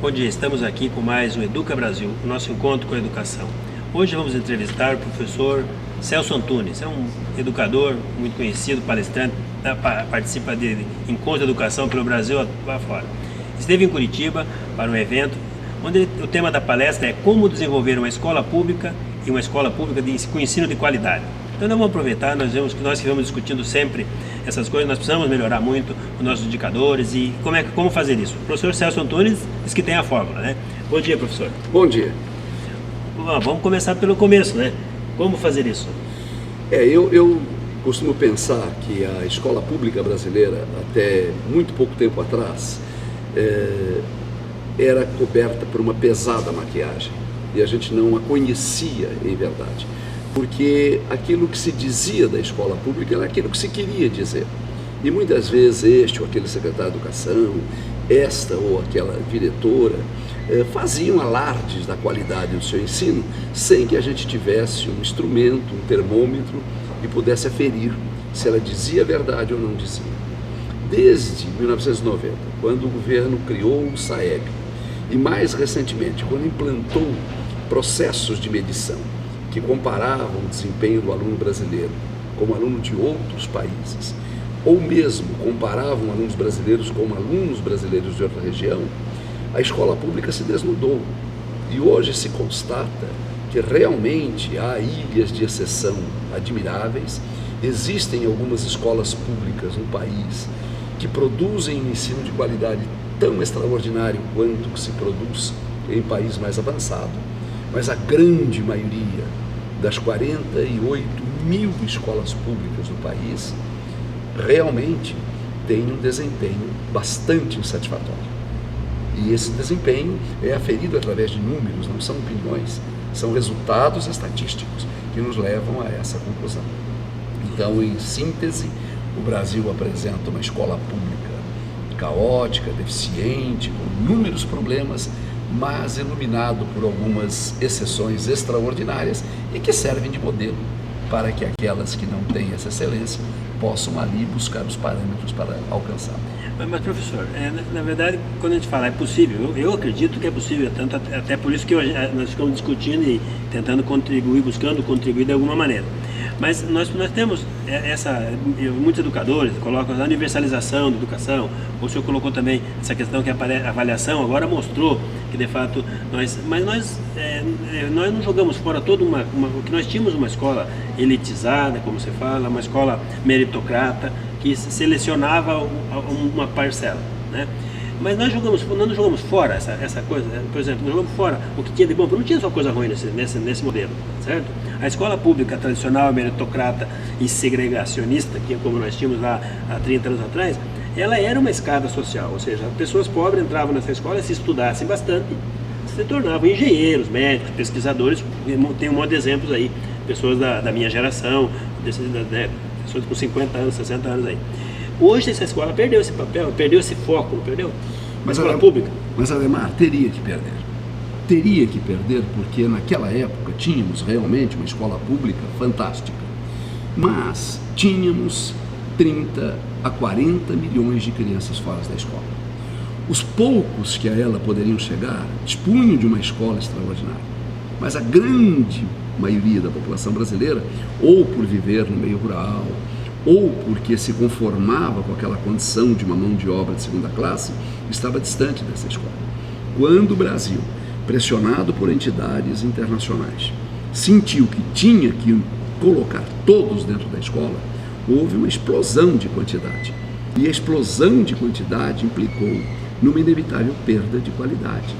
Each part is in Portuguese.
Bom dia, estamos aqui com mais um Educa Brasil, o nosso encontro com a educação. Hoje vamos entrevistar o professor Celso Antunes, é um educador muito conhecido, palestrante, participa de encontros de educação pelo Brasil afora. Esteve em Curitiba para um evento onde o tema da palestra é como desenvolver uma escola pública e uma escola pública com ensino de qualidade. Então nós vamos aproveitar, nós que vamos discutindo sempre essas coisas, nós precisamos melhorar muito os nossos indicadores e como fazer isso. O professor Celso Antunes diz que tem a fórmula, né? Bom dia, professor. Bom dia. Vamos começar pelo começo, né? Como fazer isso? Eu costumo pensar que a escola pública brasileira, até muito pouco tempo atrás, era coberta por uma pesada maquiagem e a gente não a conhecia em verdade. Porque aquilo que se dizia da escola pública era aquilo que se queria dizer. E muitas vezes este ou aquele secretário de educação, esta ou aquela diretora, faziam alardes da qualidade do seu ensino sem que a gente tivesse um instrumento, um termômetro e pudesse aferir se ela dizia a verdade ou não dizia. Desde 1990, quando o governo criou o SAEB, e mais recentemente, quando implantou processos de medição, que comparavam o desempenho do aluno brasileiro como aluno de outros países, ou mesmo comparavam alunos brasileiros como alunos brasileiros de outra região, a escola pública se desnudou. E hoje se constata que realmente há ilhas de exceção admiráveis, existem algumas escolas públicas no país que produzem um ensino de qualidade tão extraordinário quanto que se produz em país mais avançado, mas a grande maioria das 48 mil escolas públicas do país realmente tem um desempenho bastante insatisfatório. E esse desempenho é aferido através de números, não são opiniões, são resultados estatísticos que nos levam a essa conclusão. Então, em síntese, o Brasil apresenta uma escola pública caótica, deficiente, com inúmeros problemas, mas iluminado por algumas exceções extraordinárias e que servem de modelo para que aquelas que não têm essa excelência possam ali buscar os parâmetros para alcançar. Mas professor, na verdade, quando a gente fala é possível, eu acredito que é possível, tanto até por isso que nós ficamos discutindo e tentando contribuir, buscando contribuir de alguma maneira. Mas nós temos muitos educadores colocam a universalização da educação, o senhor colocou também essa questão que a avaliação agora mostrou que de fato nós não jogamos fora que nós tínhamos uma escola elitizada, como você fala, uma escola meritocrata, que selecionava uma parcela, né? Mas nós não jogamos fora essa coisa, por exemplo, nós jogamos fora o que tinha de bom, porque não tinha só coisa ruim nesse modelo, certo? A escola pública tradicional, meritocrata e segregacionista, que é como nós tínhamos lá há 30 anos atrás, ela era uma escada social, ou seja, pessoas pobres entravam nessa escola e se estudassem bastante, se tornavam engenheiros, médicos, pesquisadores, tem um monte de exemplos aí, pessoas da minha geração, pessoas com 50 anos, 60 anos aí. Hoje essa escola perdeu esse papel, perdeu esse foco, não perdeu? Mas a escola pública. Mas Ademar, teria que perder. Teria que perder porque naquela época tínhamos realmente uma escola pública fantástica. Mas tínhamos 30 a 40 milhões de crianças fora da escola. Os poucos que a ela poderiam chegar dispunham de uma escola extraordinária. Mas a grande maioria da população brasileira, ou por viver no meio rural, ou porque se conformava com aquela condição de uma mão de obra de segunda classe, estava distante dessa escola. Quando o Brasil, pressionado por entidades internacionais, sentiu que tinha que colocar todos dentro da escola, houve uma explosão de quantidade. E a explosão de quantidade implicou numa inevitável perda de qualidade.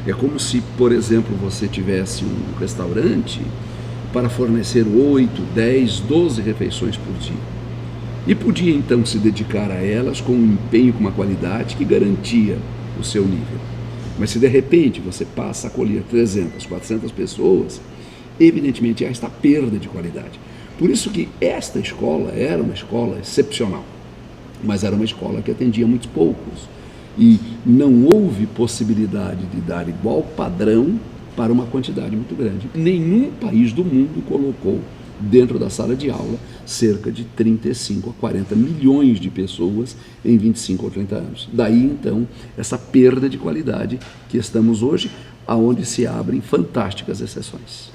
É como se, por exemplo, você tivesse um restaurante para fornecer 8, 10, 12 refeições por dia. E podia então se dedicar a elas com um empenho, com uma qualidade que garantia o seu nível. Mas se de repente você passa a acolher 300, 400 pessoas, evidentemente há esta perda de qualidade. Por isso que esta escola era uma escola excepcional, mas era uma escola que atendia muitos poucos. E não houve possibilidade de dar igual padrão para uma quantidade muito grande. Nenhum país do mundo colocou dentro da sala de aula, cerca de 35 a 40 milhões de pessoas em 25 ou 30 anos. Daí, então, essa perda de qualidade que estamos hoje, aonde se abrem fantásticas exceções.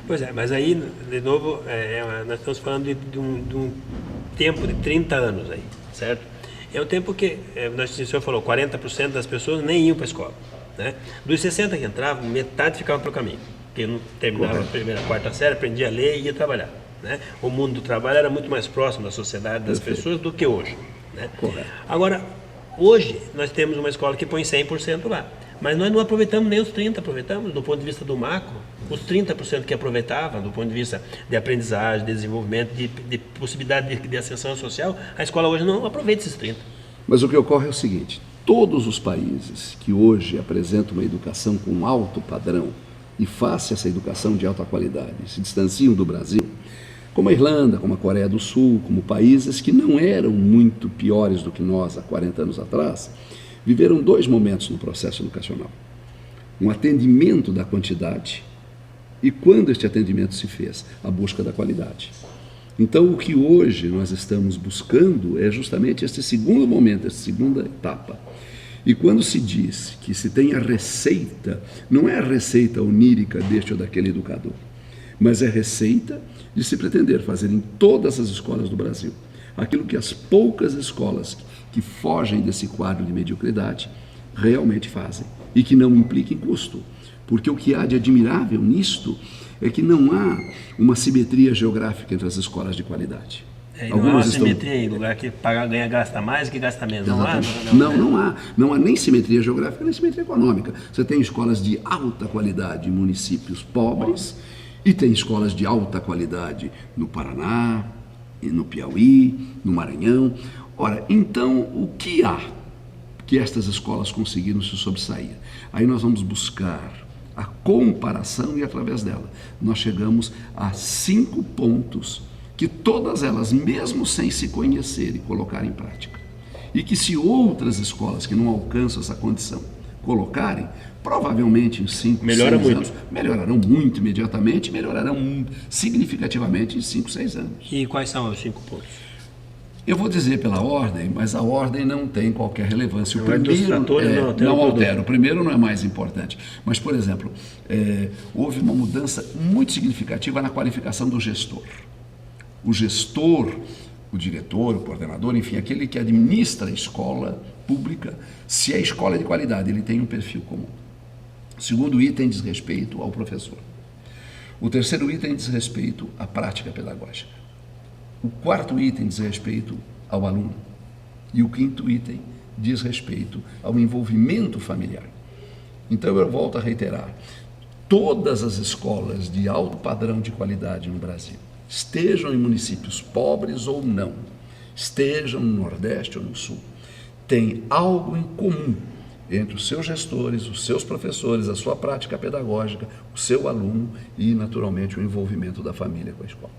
Pois é, mas aí, de novo, nós estamos falando de um tempo de 30 anos aí, certo? É um tempo que, o senhor falou, 40% das pessoas nem iam para a escola, né? Dos 60 que entravam, metade ficava pelo caminho, porque não terminava a primeira, quarta série, aprendia a ler e ia trabalhar, né? O mundo do trabalho era muito mais próximo da sociedade, das pessoas, do que hoje, né? Correto. Agora, hoje, nós temos uma escola que põe 100% lá, mas nós não aproveitamos nem os 30%, aproveitamos do ponto de vista do macro, os 30% que aproveitavam do ponto de vista de aprendizagem, de desenvolvimento, de possibilidade de ascensão social, a escola hoje não aproveita esses 30%. Mas o que ocorre é o seguinte, todos os países que hoje apresentam uma educação com alto padrão e face essa educação de alta qualidade, se distanciam do Brasil, como a Irlanda, como a Coreia do Sul, como países que não eram muito piores do que nós há 40 anos atrás, viveram dois momentos no processo educacional. Um atendimento da quantidade e, quando este atendimento se fez, a busca da qualidade. Então, o que hoje nós estamos buscando é justamente este segundo momento, esta segunda etapa. E quando se diz que se tem a receita, não é a receita onírica deste ou daquele educador, mas é a receita de se pretender fazer em todas as escolas do Brasil aquilo que as poucas escolas que fogem desse quadro de mediocridade realmente fazem e que não implica em custo. Porque o que há de admirável nisto é que não há uma simetria geográfica entre as escolas de qualidade. Não há uma simetria em lugar que ganha gasta mais e que gasta menos. Não há nem simetria geográfica nem simetria econômica. Você tem escolas de alta qualidade em municípios pobres e tem escolas de alta qualidade no Paraná, no Piauí, no Maranhão. Ora, então, o que há que estas escolas conseguiram se sobressair? Aí nós vamos buscar a comparação e, através dela, nós chegamos a 5 pontos que todas elas, mesmo sem se conhecer e colocar em prática, e que se outras escolas que não alcançam essa condição colocarem, provavelmente em 5, 6 anos, melhorarão muito imediatamente, melhorarão significativamente em 5, 6 anos. E quais são os 5 pontos? Eu vou dizer pela ordem, mas a ordem não tem qualquer relevância. O primeiro não altera. O primeiro não é mais importante. Mas, por exemplo, houve uma mudança muito significativa na qualificação do gestor. O gestor, o diretor, o coordenador, enfim, aquele que administra a escola pública, se a escola é de qualidade, ele tem um perfil comum. O segundo item diz respeito ao professor. O terceiro item diz respeito à prática pedagógica. O quarto item diz respeito ao aluno. E o quinto item diz respeito ao envolvimento familiar. Então eu volto a reiterar, todas as escolas de alto padrão de qualidade no Brasil, estejam em municípios pobres ou não, estejam no Nordeste ou no Sul, têm algo em comum entre os seus gestores, os seus professores, a sua prática pedagógica, o seu aluno e, naturalmente, o envolvimento da família com a escola.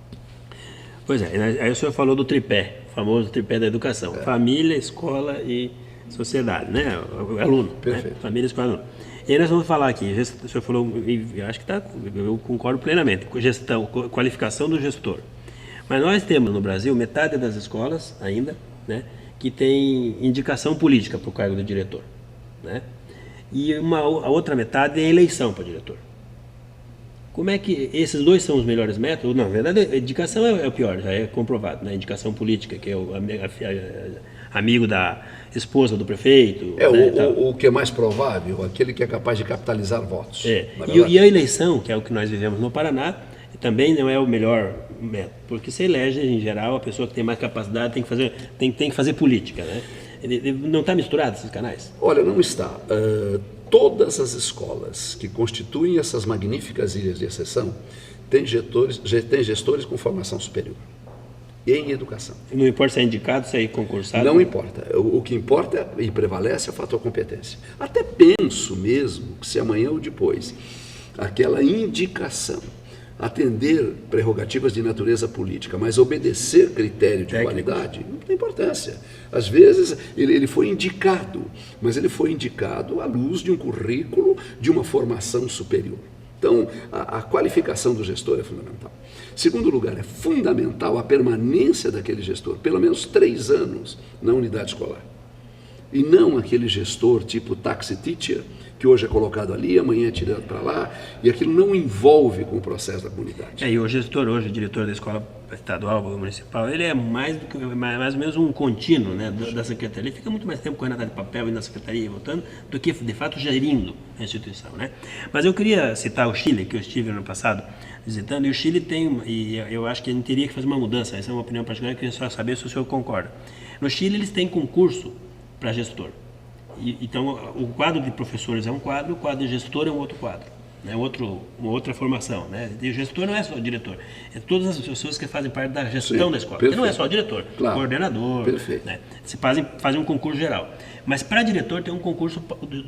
Pois é, aí o senhor falou do tripé, o famoso tripé da educação. Família, escola e sociedade, né? O aluno. Perfeito. Né? Família, escola e aluno. E aí nós vamos falar aqui, o senhor falou, e acho que eu concordo plenamente, com gestão, qualificação do gestor. Mas nós temos no Brasil metade das escolas ainda, né, que tem indicação política para o cargo do diretor, né? E a outra metade é eleição para o diretor. Como é que esses dois são os melhores métodos? Não, na verdade, a indicação é o pior, já é comprovado, né? A indicação política, que é o amigo da esposa do prefeito. Né, o que é mais provável, aquele que é capaz de capitalizar votos. E a eleição, que é o que nós vivemos no Paraná, também não é o melhor método, porque se elege, em geral, a pessoa que tem mais capacidade tem que fazer política, né? Não está misturado esses canais? Olha, não está. Todas as escolas que constituem essas magníficas ilhas de exceção têm gestores com formação superior em educação. Não importa se é indicado, se é concursado? Não importa. O que importa e prevalece é o fator competência. Até penso mesmo que se amanhã ou depois aquela indicação atender prerrogativas de natureza política, mas obedecer critério de qualidade, não tem importância. Às vezes ele foi indicado, mas ele foi indicado à luz de um currículo de uma formação superior. Então, a qualificação do gestor é fundamental. Segundo lugar, é fundamental a permanência daquele gestor, pelo menos 3 anos na unidade escolar. E não aquele gestor tipo taxi teacher, que hoje é colocado ali, amanhã é tirado para lá, e aquilo não envolve com o processo da comunidade. E o gestor hoje, o diretor da escola estadual ou municipal, ele é mais ou menos um contínuo, né, da secretaria. Ele fica muito mais tempo correndo atrás de papel e na secretaria e voltando, do que, de fato, gerindo a instituição, né? Mas eu queria citar o Chile, que eu estive ano passado visitando, e o Chile tem, e eu acho que a gente teria que fazer uma mudança, essa é uma opinião particular, que eu queria só saber se o senhor concorda. No Chile, eles têm concurso para gestor. Então, o quadro de professores é um quadro, o quadro de gestor é um outro quadro, né? Uma outra formação, né? E o gestor não é só o diretor, é todas as pessoas que fazem parte da gestão da escola. Porque não é só o diretor, claro, coordenador, né? Se fazem um concurso geral. Mas para diretor tem um concurso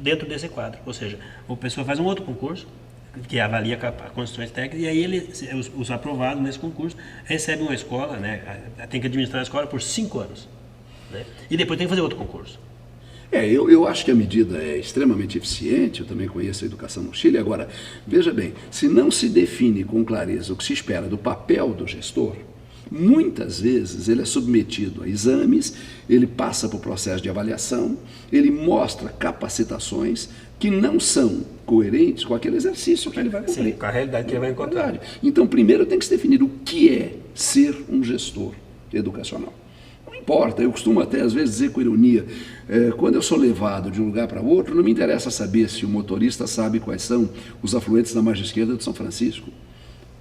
dentro desse quadro, ou seja, a pessoa faz um outro concurso, que avalia as condições técnicas, e aí os aprovados nesse concurso recebem uma escola, né? Tem que administrar a escola por 5 anos, né? E depois tem que fazer outro concurso. Eu acho que a medida é extremamente eficiente, eu também conheço a educação no Chile. Agora, veja bem, se não se define com clareza o que se espera do papel do gestor, muitas vezes ele é submetido a exames, ele passa por processo de avaliação, ele mostra capacitações que não são coerentes com aquele exercício que ele vai cumprir. Sim, com a realidade que ele vai encontrar. Então, primeiro tem que se definir o que é ser um gestor educacional. Não importa, eu costumo até às vezes dizer com ironia, quando eu sou levado de um lugar para outro, não me interessa saber se o motorista sabe quais são os afluentes da margem esquerda de São Francisco.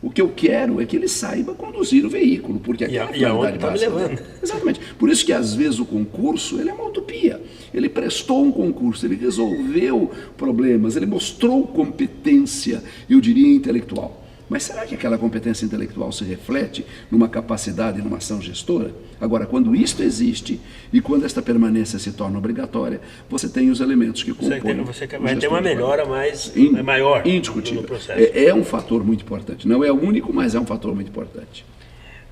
O que eu quero é que ele saiba conduzir o veículo, porque aquela é a finalidade básica. Exatamente. Por isso que às vezes o concurso ele é uma utopia. Ele prestou um concurso, ele resolveu problemas, ele mostrou competência, eu diria, intelectual. Mas será que aquela competência intelectual se reflete numa capacidade e numa ação gestora? Agora, quando isto existe e quando esta permanência se torna obrigatória, você tem os elementos que compõem. Você vai ter uma melhora maior indiscutível. No processo. É um fator muito importante. Não é o único, mas é um fator muito importante.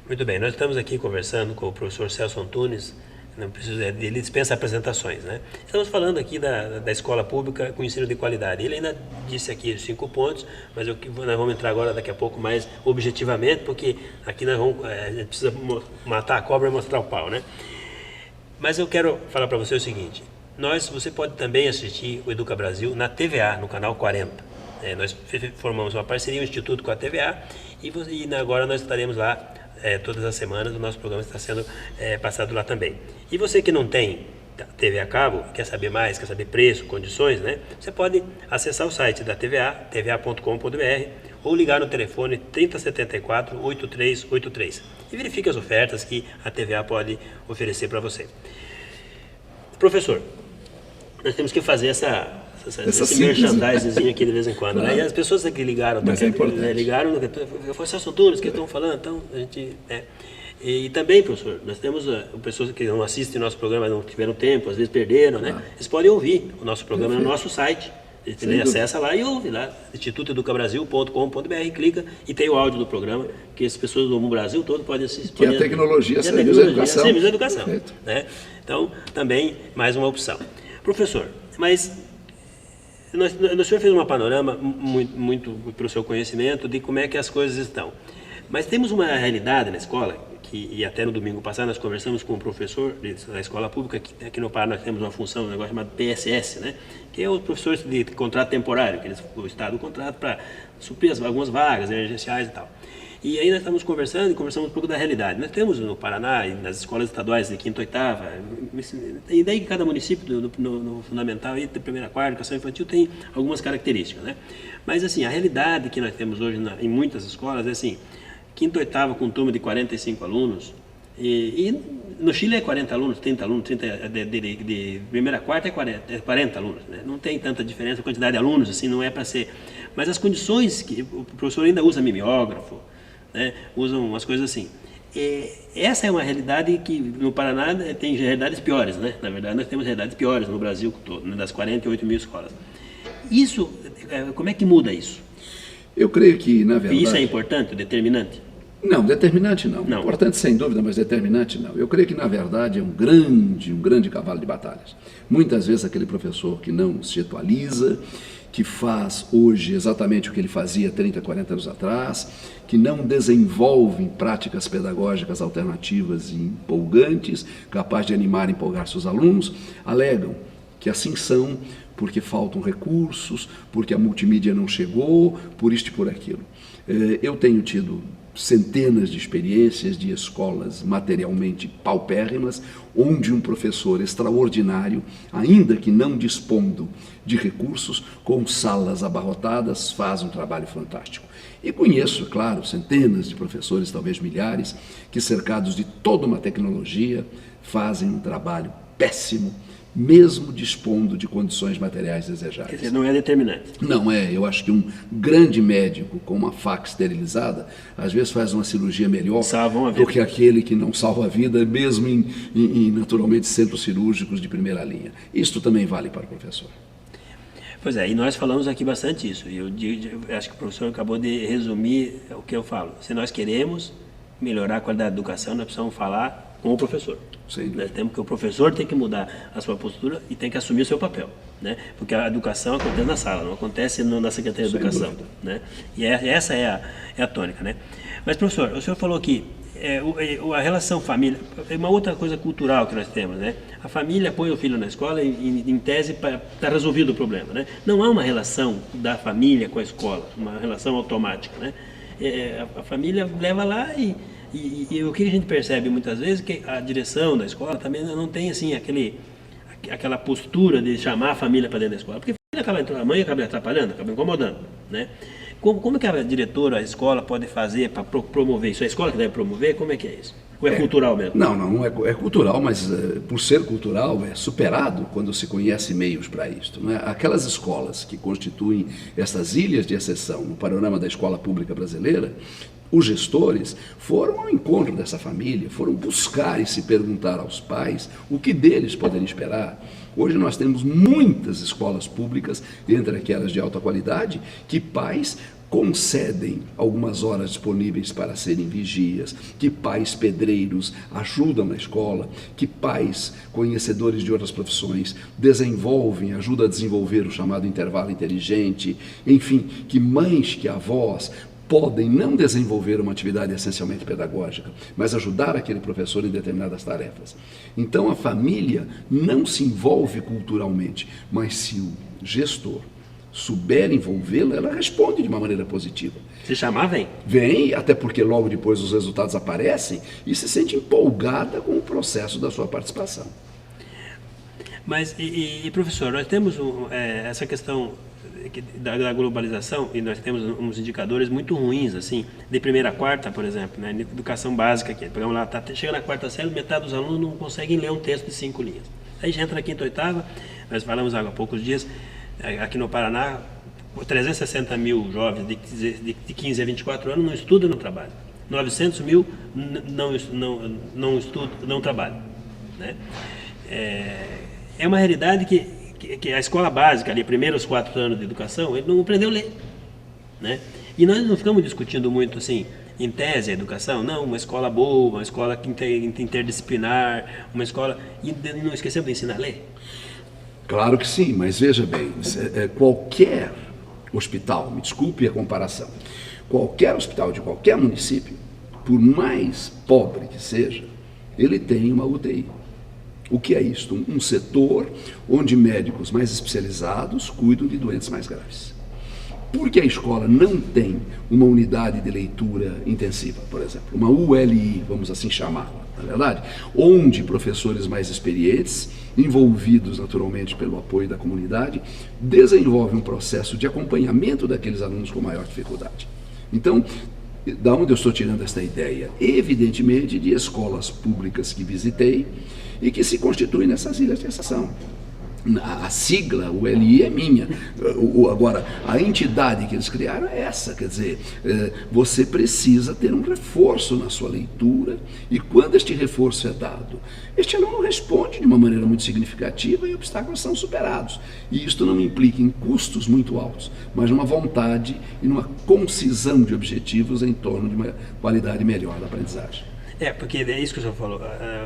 Muito bem, nós estamos aqui conversando com o professor Celso Antunes. Não preciso, ele dispensa apresentações, né? Estamos falando aqui da escola pública com ensino de qualidade. Ele ainda disse aqui os 5 pontos, mas nós vamos entrar agora daqui a pouco mais objetivamente, porque aqui a gente precisa matar a cobra e mostrar o pau, né? Mas eu quero falar para você o seguinte, você pode também assistir o Educa Brasil na TVA, no canal 40. Nós formamos uma parceria, um instituto com a TVA, e agora nós estaremos lá todas as semanas. O nosso programa está sendo passado lá também. E você que não tem TV a cabo, quer saber mais, quer saber preço, condições, né? Você pode acessar o site da TVA, tva.com.br, ou ligar no telefone 3074-8383 e verifique as ofertas que a TVA pode oferecer para você. Professor, nós temos que fazer esse merchandising aqui de vez em quando, claro, né? E as pessoas que ligaram, ligaram, foi Celso Antunes que estão falando, então a gente... E também, professor, nós temos pessoas que não assistem nosso programa, não tiveram tempo, às vezes perderam, né? Eles podem ouvir o nosso programa no nosso site. Ele acessa lá e ouve lá, institutoeducabrasil.com.br, clica e tem o áudio do programa, que as pessoas do Brasil todo podem assistir. Que a tecnologia serviço da educação. Serviço da educação, né? Então, também mais uma opção. Professor, mas o senhor fez uma panorama muito para o seu conhecimento de como é que as coisas estão. Mas temos uma realidade na escola, e até no domingo passado nós conversamos com um professor da escola pública, que aqui no Pará nós temos uma função, um negócio chamado PSS, né? Que é os professores de contrato temporário, que o Estado contrata para suprir algumas vagas emergenciais e tal. E aí nós estamos conversando um pouco da realidade. Nós temos no Paraná, nas escolas estaduais de 5ª e 8ª, e daí cada município no fundamental, e de 1ª a 4ª, educação infantil, tem algumas características, né? Mas assim, a realidade que nós temos hoje em muitas escolas é assim, 5ª e 8ª com turma de 45 alunos, e no Chile é 40 alunos, 30 alunos, de 1ª a 4ª é 40 alunos, né? Não tem tanta diferença a quantidade de alunos, assim, não é para ser... Mas as condições que o professor ainda usa mimeógrafo, né? Usam umas coisas assim. Essa é uma realidade que no Paraná tem realidades piores, né? Na verdade, nós temos realidades piores no Brasil todo, né? Das 48 mil escolas. Isso, como é que muda isso? Eu creio que, na verdade... E isso é importante, determinante? Não, determinante não. Importante sem dúvida, mas determinante não. Eu creio que, na verdade, é um grande cavalo de batalhas. Muitas vezes aquele professor que não se atualiza, que faz hoje exatamente o que ele fazia 30, 40 anos atrás, que não desenvolvem práticas pedagógicas alternativas e empolgantes, capazes de animar e empolgar seus alunos, alegam que assim são porque faltam recursos, porque a multimídia não chegou, por isto e por aquilo. Eu tenho tido centenas de experiências de escolas materialmente paupérrimas, onde um professor extraordinário, ainda que não dispondo de recursos, com salas abarrotadas, faz um trabalho fantástico. E conheço, claro, centenas de professores, talvez milhares, que cercados de toda uma tecnologia, fazem um trabalho péssimo, mesmo dispondo de condições materiais desejáveis. Quer dizer, não é determinante. Não é. Eu acho que um grande médico com uma faca esterilizada, às vezes faz uma cirurgia melhor do que aquele que não salva a vida, mesmo em naturalmente, centros cirúrgicos de primeira linha. Isto também vale para o professor. Pois é, e nós falamos aqui bastante isso. Eu acho que o professor acabou de resumir o que eu falo. Se nós queremos melhorar a qualidade da educação, nós precisamos falar com o professor. Nós temos que o professor tem que mudar a sua postura e tem que assumir o seu papel, né? Porque a educação acontece na sala, não acontece na Secretaria de Educação, né? E essa é a tônica, né? Mas, professor, o senhor falou aqui, a relação família, é uma outra coisa cultural que nós temos, né? A família põe o filho na escola e em tese está resolvido o problema, né? Não há uma relação da família com a escola, uma relação automática, né? A família leva lá e o que a gente percebe muitas vezes é que a direção da escola também não tem assim aquela postura de chamar a família para dentro da escola, porque a mãe acaba atrapalhando, acaba incomodando, né? Como que a diretora, a escola pode fazer para promover isso? A escola que deve promover, como é que é isso? Ou é cultural mesmo? Não é cultural, mas por ser cultural é superado quando se conhece meios para isto. Não é? Aquelas escolas que constituem essas ilhas de exceção no panorama da escola pública brasileira, os gestores foram ao encontro dessa família, foram buscar e se perguntar aos pais o que deles poderiam esperar. Hoje nós temos muitas escolas públicas, entre aquelas de alta qualidade, que pais concedem algumas horas disponíveis para serem vigias, que pais pedreiros ajudam na escola, que pais conhecedores de outras profissões ajudam a desenvolver o chamado intervalo inteligente, enfim, que mães, que avós podem não desenvolver uma atividade essencialmente pedagógica, mas ajudar aquele professor em determinadas tarefas. Então a família não se envolve culturalmente, mas se o gestor souber envolvê-la, ela responde de uma maneira positiva. Se chamar, vem. Vem, até porque logo depois os resultados aparecem e se sente empolgada com o processo da sua participação. Mas, professor, nós temos essa questão da globalização e nós temos uns indicadores muito ruins, assim, de primeira a quarta, por exemplo, né? Educação básica aqui, pegamos lá, chega na quarta série, metade dos alunos não conseguem ler um texto de 5 linhas. Aí já entra na quinta, oitava, nós falamos há poucos dias, aqui no Paraná, 360 mil jovens de 15 a 24 anos não estudam e não trabalham. 900 mil não estudam, não trabalham, né? É uma realidade que a escola básica, ali, primeiros 4 anos de educação, ele não aprendeu a ler, né? E nós não ficamos discutindo muito, assim, em tese, a educação, não, uma escola boa, uma escola interdisciplinar, uma escola... E não esquecemos de ensinar a ler? Claro que sim, mas veja bem, qualquer hospital, me desculpe a comparação, qualquer hospital de qualquer município, por mais pobre que seja, ele tem uma UTI. O que é isto? Um setor onde médicos mais especializados cuidam de doentes mais graves. Porque a escola não tem uma unidade de leitura intensiva, por exemplo, uma ULI, vamos assim chamá-la, na verdade, onde professores mais experientes, envolvidos naturalmente pelo apoio da comunidade, desenvolvem um processo de acompanhamento daqueles alunos com maior dificuldade. Então, da onde eu estou tirando esta ideia? Evidentemente de escolas públicas que visitei e que se constituem nessas ilhas de exceção. A sigla, o LI, é minha. Agora, a entidade que eles criaram é essa, quer dizer, você precisa ter um reforço na sua leitura e quando este reforço é dado, este aluno responde de uma maneira muito significativa e obstáculos são superados. E isto não implica em custos muito altos, mas numa vontade e numa concisão de objetivos em torno de uma qualidade melhor da aprendizagem. Porque é isso que o senhor falou.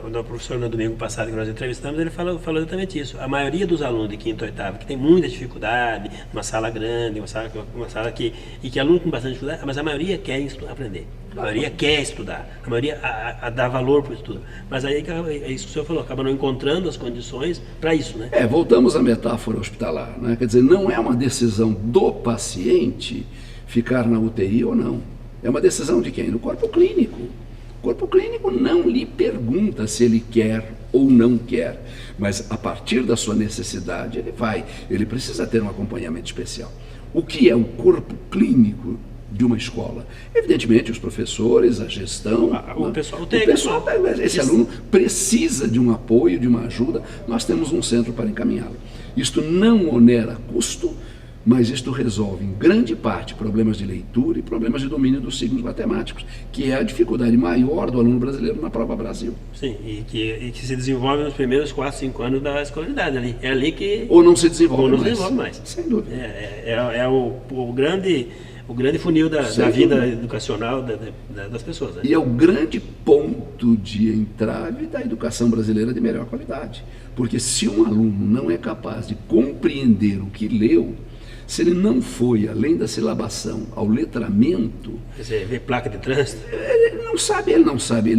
O professor, no domingo passado que nós entrevistamos, ele falou exatamente isso. A maioria dos alunos de quinto e oitavo, que tem muita dificuldade, uma sala grande, uma sala que aluno com bastante dificuldade, mas a maioria quer aprender. A maioria quer estudar. A maioria dá valor para o estudo. Mas aí é isso que o senhor falou, acaba não encontrando as condições para isso, né? Voltamos à metáfora hospitalar, né? Quer dizer, não é uma decisão do paciente ficar na UTI ou não. É uma decisão de quem? Do corpo clínico. O corpo clínico não lhe pergunta se ele quer ou não quer, mas a partir da sua necessidade ele vai. Ele precisa ter um acompanhamento especial. O que é o corpo clínico de uma escola? Evidentemente, os professores, a gestão, o pessoal técnico. Esse aluno precisa de um apoio, de uma ajuda. Nós temos um centro para encaminhá-lo. Isto não onera custo, mas isto resolve em grande parte problemas de leitura e problemas de domínio dos signos matemáticos, que é a dificuldade maior do aluno brasileiro na prova Brasil. Sim, e que se desenvolve nos primeiros 4, 5 anos da escolaridade ali. É ali que... Ou não se desenvolve, mais. Sem dúvida. É o grande funil da vida educacional das pessoas. Né? E é o grande ponto de entrave da educação brasileira de melhor qualidade. Porque se um aluno não é capaz de compreender o que leu, se ele não foi, além da silabação, ao letramento... Você vê placa de trânsito? Ele não sabe, ele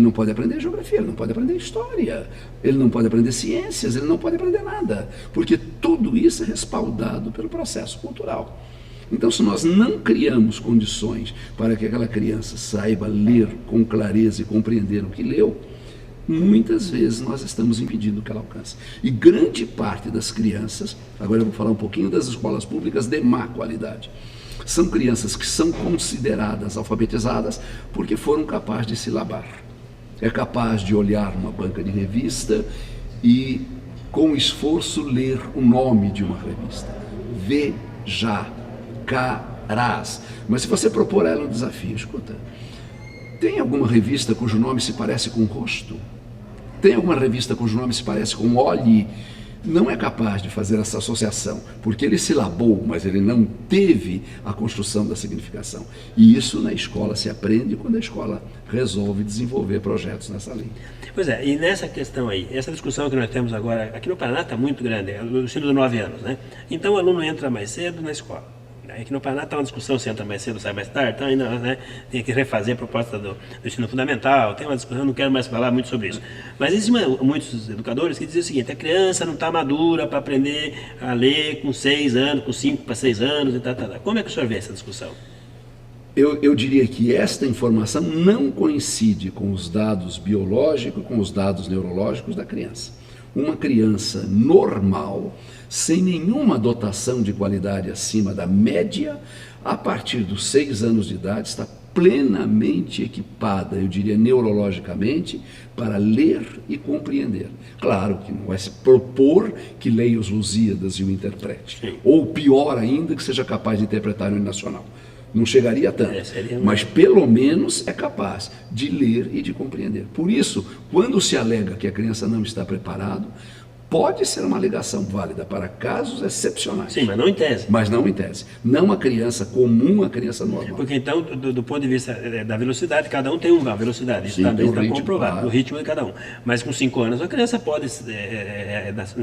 não pode aprender geografia, ele não pode aprender história, ele não pode aprender ciências, ele não pode aprender nada, porque tudo isso é respaldado pelo processo cultural. Então, se nós não criamos condições para que aquela criança saiba ler com clareza e compreender o que leu, muitas vezes nós estamos impedindo que ela alcance. E grande parte das crianças, agora eu vou falar um pouquinho das escolas públicas de má qualidade, são crianças que são consideradas alfabetizadas porque foram capazes de silabar. É capaz de olhar uma banca de revista e, com esforço, ler o nome de uma revista. Vejarás. Mas se você propor a ela um desafio, escuta, tem alguma revista cujo nome se parece com o rosto? Tem alguma revista cujo nome se parece com olhe? Não é capaz de fazer essa associação, porque ele silabou, mas ele não teve a construção da significação. E isso na escola se aprende quando a escola resolve desenvolver projetos nessa linha. Pois é, e nessa questão aí, essa discussão que nós temos agora, aqui no Paraná está muito grande, é o ensino de 9 anos, né? Então o aluno entra mais cedo na escola. Aqui no Paraná está uma discussão se entra mais cedo ou sai mais tarde, então ainda, né, tem que refazer a proposta do ensino fundamental, tem uma discussão, não quero mais falar muito sobre isso. Mas existem muitos educadores que dizem o seguinte: a criança não está madura para aprender a ler com 6 anos, com 5 para 6 anos e tal. Como é que o senhor vê essa discussão? Eu diria que esta informação não coincide com os dados biológicos, com os dados neurológicos da criança. Uma criança normal, sem nenhuma dotação de qualidade acima da média, a partir dos 6 anos de idade, está plenamente equipada, eu diria neurologicamente, para ler e compreender. Claro que não vai se propor que leia os Lusíadas e o interprete. Sim. Ou pior ainda, que seja capaz de interpretar o hino nacional. Não chegaria a tanto, mas pelo menos é capaz de ler e de compreender. Por isso, quando se alega que a criança não está preparada, pode ser uma alegação válida para casos excepcionais. Sim, mas não em tese. Mas não em tese. Não a criança comum, a criança normal. Porque então, do ponto de vista da velocidade, cada um tem uma velocidade. Isso também está comprovado, claro. O ritmo de cada um. Mas com 5 anos, a criança pode, se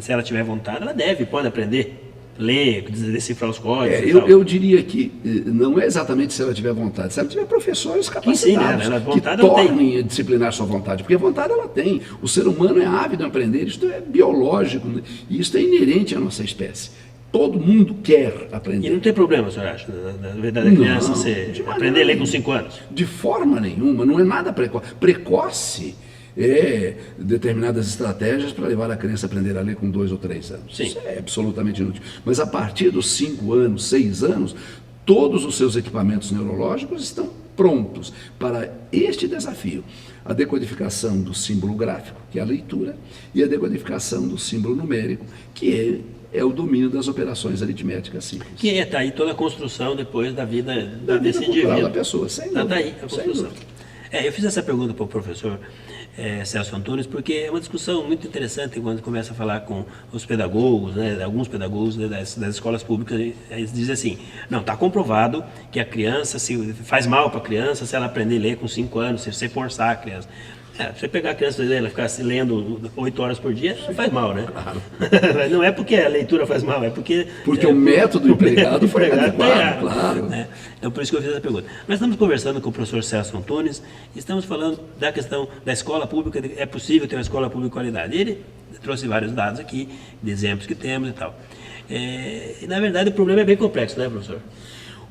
ela tiver vontade, ela pode aprender. Ler, decifrar os códigos. Eu diria que não é exatamente se ela tiver vontade, se ela tiver professores capacitados que tornem a disciplinar sua vontade, porque a vontade ela tem. O ser humano é ávido em aprender, isso é biológico, né? E isso é inerente à nossa espécie. Todo mundo quer aprender. E não tem problema, o senhor acha, na verdade, a criança aprender a ler com 5 anos? De forma nenhuma, não é nada precoce. Precoce é determinadas estratégias para levar a criança a aprender a ler com 2 ou 3 anos. Sim. Isso é absolutamente inútil. Mas a partir dos 5 anos, 6 anos, todos os seus equipamentos neurológicos estão prontos para este desafio. A decodificação do símbolo gráfico, que é a leitura, e a decodificação do símbolo numérico, que é o domínio das operações aritméticas simples. Que está aí toda a construção depois da vida desse indivíduo. Da pessoa, sem dúvida. Está aí a construção. Eu fiz essa pergunta para o professor Celso Antunes, porque é uma discussão muito interessante quando começa a falar com os pedagogos, né, alguns pedagogos das escolas públicas, eles dizem assim: não, está comprovado que a criança, se faz mal para a criança se ela aprender a ler com 5 anos, se você forçar a criança. Você pegar a criança e ela ficar se lendo 8 horas por dia, não faz mal, né? Claro. Não é porque a leitura faz mal, é porque... o método empregado foi adequado, claro. Né? Então, por isso que eu fiz essa pergunta. Nós estamos conversando com o professor Celso Antunes, e estamos falando da questão da escola pública, é possível ter uma escola pública de qualidade. Ele trouxe vários dados aqui, de exemplos que temos e tal. E, na verdade, o problema é bem complexo, né, professor?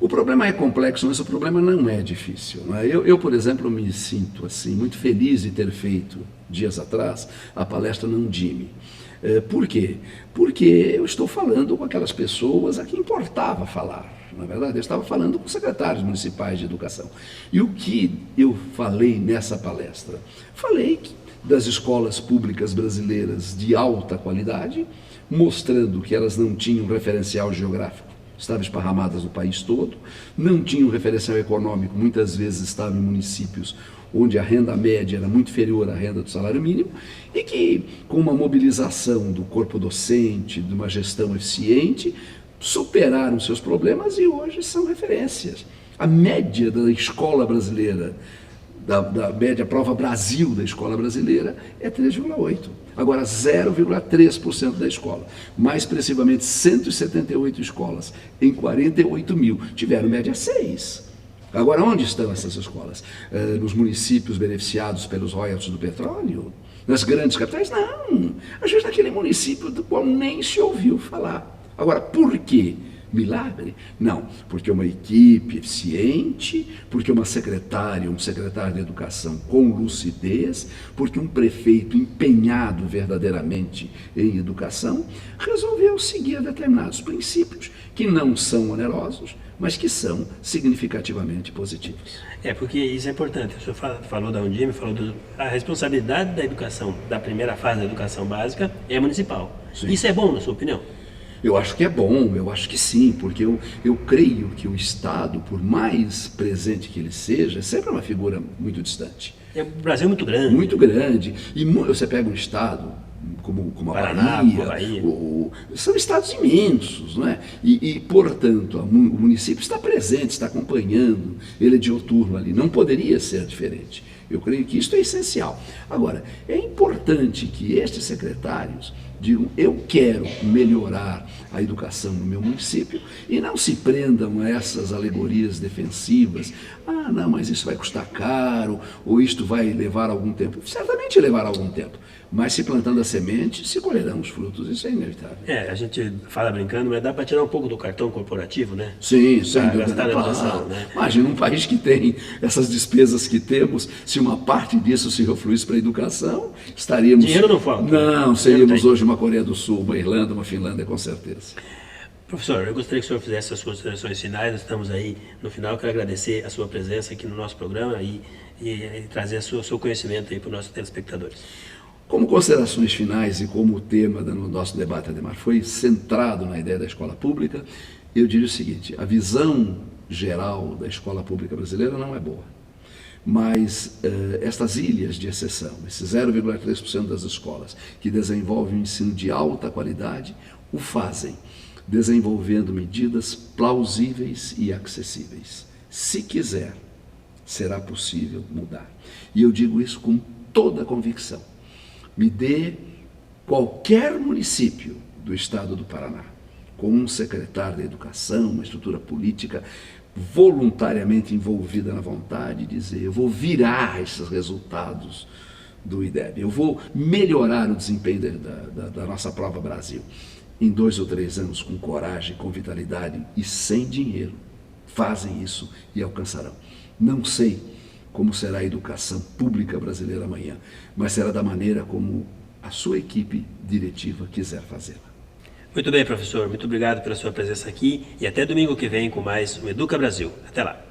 O problema é complexo, mas o problema não é difícil. Não é? Eu, por exemplo, me sinto assim, muito feliz de ter feito, dias atrás, a palestra na Undime. Por quê? Porque eu estou falando com aquelas pessoas a quem importava falar. Na verdade, eu estava falando com secretários municipais de educação. E o que eu falei nessa palestra? Falei das escolas públicas brasileiras de alta qualidade, mostrando que elas não tinham referencial geográfico, estavam esparramadas no país todo, não tinham referencial econômico, muitas vezes estavam em municípios onde a renda média era muito inferior à renda do salário mínimo, e que, com uma mobilização do corpo docente, de uma gestão eficiente, superaram seus problemas e hoje são referências. A média da escola brasileira, da média prova Brasil da escola brasileira, é 3,8. Agora, 0,3% da escola. Mais expressivamente, 178 escolas em 48 mil tiveram média 6. Agora, onde estão essas escolas? Nos municípios beneficiados pelos royalties do petróleo? Nas grandes capitais? Não. Às vezes naquele município do qual nem se ouviu falar. Agora, por quê? Milagre? Não, porque uma equipe eficiente, porque uma secretária, um secretário de educação com lucidez, porque um prefeito empenhado verdadeiramente em educação, resolveu seguir determinados princípios que não são onerosos, mas que são significativamente positivos. Porque isso é importante. O senhor falou da Undime, falou a responsabilidade da educação, da primeira fase da educação básica, é municipal. Sim. Isso é bom, na sua opinião? Eu acho que é bom, eu acho que sim, porque eu creio que o Estado, por mais presente que ele seja, é sempre uma figura muito distante. O Brasil é muito grande. Muito grande. E você pega um Estado como a Paraná, Bahia, são estados imensos, não é? Portanto, o município está presente, está acompanhando, ele é dioturno ali, não poderia ser diferente. Eu creio que isso é essencial. Agora, é importante que estes secretários digam, eu quero melhorar a educação no meu município, e não se prendam a essas alegorias defensivas. Ah, não, mas isso vai custar caro, ou isto vai levar algum tempo. Certamente levará algum tempo, mas se plantando a semente, se colherão os frutos, isso é inevitável. A gente fala brincando, mas dá para tirar um pouco do cartão corporativo, né? Sim, sem dúvida. Gastar na educação, né? Imagina um país que tem essas despesas que temos, se uma parte disso se refluísse para a educação, estaríamos... Dinheiro não falta. Não, seríamos hoje uma Coreia do Sul, uma Irlanda, uma Finlândia, com certeza. Professor, eu gostaria que o senhor fizesse as suas considerações finais. Nós estamos aí no final. Eu quero agradecer a sua presença aqui no nosso programa e trazer o seu conhecimento aí para os nossos telespectadores. Como considerações finais e como o tema do nosso debate, Ademar, foi centrado na ideia da escola pública, eu diria o seguinte: a visão geral da escola pública brasileira não é boa. Mas estas ilhas de exceção, esses 0,3% das escolas que desenvolvem um ensino de alta qualidade, o fazem desenvolvendo medidas plausíveis e acessíveis. Se quiser, será possível mudar. E eu digo isso com toda a convicção. Me dê qualquer município do estado do Paraná, com um secretário de educação, uma estrutura política voluntariamente envolvida na vontade de dizer, eu vou virar esses resultados do IDEB, eu vou melhorar o desempenho da nossa prova Brasil. Em 2 ou 3 anos, com coragem, com vitalidade e sem dinheiro, fazem isso e alcançarão. Não sei como será a educação pública brasileira amanhã, mas será da maneira como a sua equipe diretiva quiser fazê-la. Muito bem, professor. Muito obrigado pela sua presença aqui e até domingo que vem com mais o Educa Brasil. Até lá.